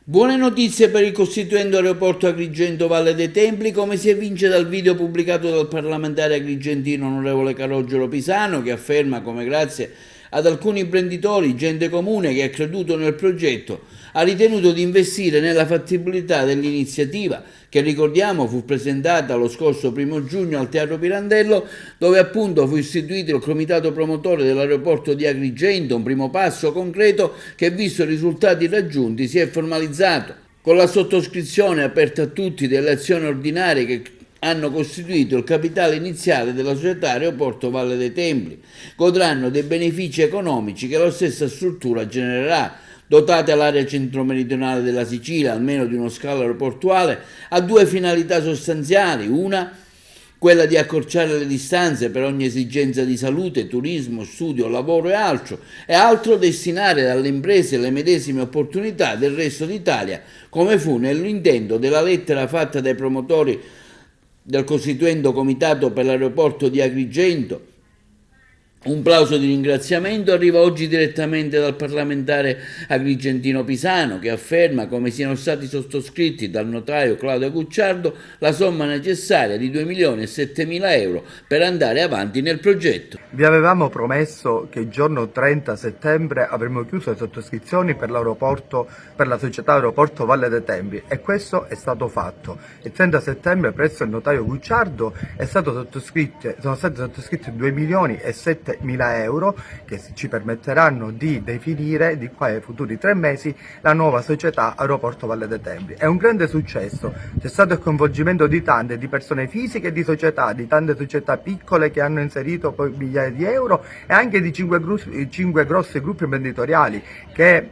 Buone notizie per il costituendo aeroporto Agrigento Valle dei Templi, come si evince dal video pubblicato dal parlamentare agrigentino onorevole Calogero Pisano, che afferma come grazie ad alcuni imprenditori, gente comune che ha creduto nel progetto, ha ritenuto di investire nella fattibilità dell'iniziativa, che ricordiamo fu presentata lo scorso 1° giugno al Teatro Pirandello, dove appunto fu istituito il comitato promotore dell'aeroporto di Agrigento, un primo passo concreto che, visto i risultati raggiunti, si è formalizzato con la sottoscrizione aperta a tutti delle azioni ordinarie che hanno costituito il capitale iniziale della società Aeroporto Valle dei Templi. Godranno dei benefici economici che la stessa struttura genererà. Dotate l'area centro-meridionale della Sicilia, almeno di uno scalo aeroportuale, ha due finalità sostanziali: una, quella di accorciare le distanze per ogni esigenza di salute, turismo, studio, lavoro e altro destinare alle imprese le medesime opportunità del resto d'Italia, come fu nell'intento della lettera fatta dai promotori del costituendo comitato per l'aeroporto di Agrigento. Un plauso di ringraziamento arriva oggi direttamente dal parlamentare agrigentino Pisano, che afferma come siano stati sottoscritti dal notaio Claudio Gucciardo la somma necessaria di 2.007.000 € per andare avanti nel progetto. Vi avevamo promesso che il giorno 30 settembre avremmo chiuso le sottoscrizioni per l'aeroporto, per la società Aeroporto Valle dei Templi, e questo è stato fatto. Il 30 settembre presso il notaio Gucciardo sono stati sottoscritti 2.007.000 € che ci permetteranno di definire di qua ai futuri 3 mesi la nuova società Aeroporto Valle dei Templi. È un grande successo, c'è stato il coinvolgimento di tante, di persone fisiche e di società, di tante società piccole che hanno inserito poi migliaia di euro, e anche di 5 grossi gruppi imprenditoriali che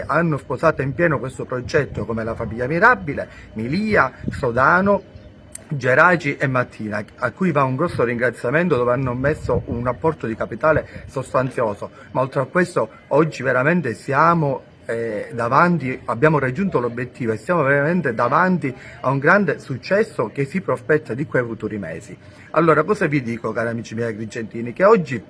hanno sposato in pieno questo progetto, come la famiglia Mirabile, Milia, Sodano, Geraci e Mattina, a cui va un grosso ringraziamento, dove hanno messo un apporto di capitale sostanzioso. Ma oltre a questo oggi veramente siamo abbiamo raggiunto l'obiettivo e siamo veramente davanti a un grande successo che si prospetta di quei futuri mesi. Allora, cosa vi dico, cari amici miei agrigentini? Che oggi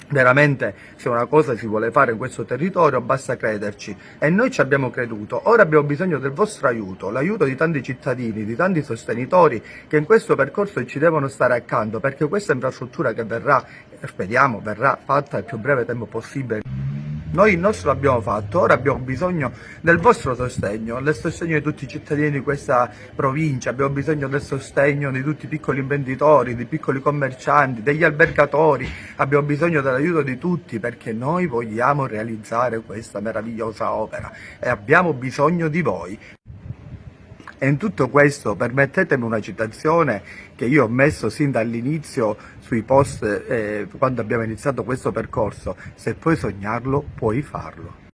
veramente, se una cosa si vuole fare in questo territorio, basta crederci, e noi ci abbiamo creduto. Ora abbiamo bisogno del vostro aiuto, l'aiuto di tanti cittadini, di tanti sostenitori che in questo percorso ci devono stare accanto, perché questa infrastruttura che verrà, speriamo, verrà fatta il più breve tempo possibile. Noi il nostro l'abbiamo fatto, ora abbiamo bisogno del vostro sostegno, del sostegno di tutti i cittadini di questa provincia, abbiamo bisogno del sostegno di tutti i piccoli imprenditori, dei piccoli commercianti, degli albergatori, abbiamo bisogno dell'aiuto di tutti, perché noi vogliamo realizzare questa meravigliosa opera e abbiamo bisogno di voi. E in tutto questo permettetemi una citazione che io ho messo sin dall'inizio sui post quando abbiamo iniziato questo percorso: se puoi sognarlo, puoi farlo.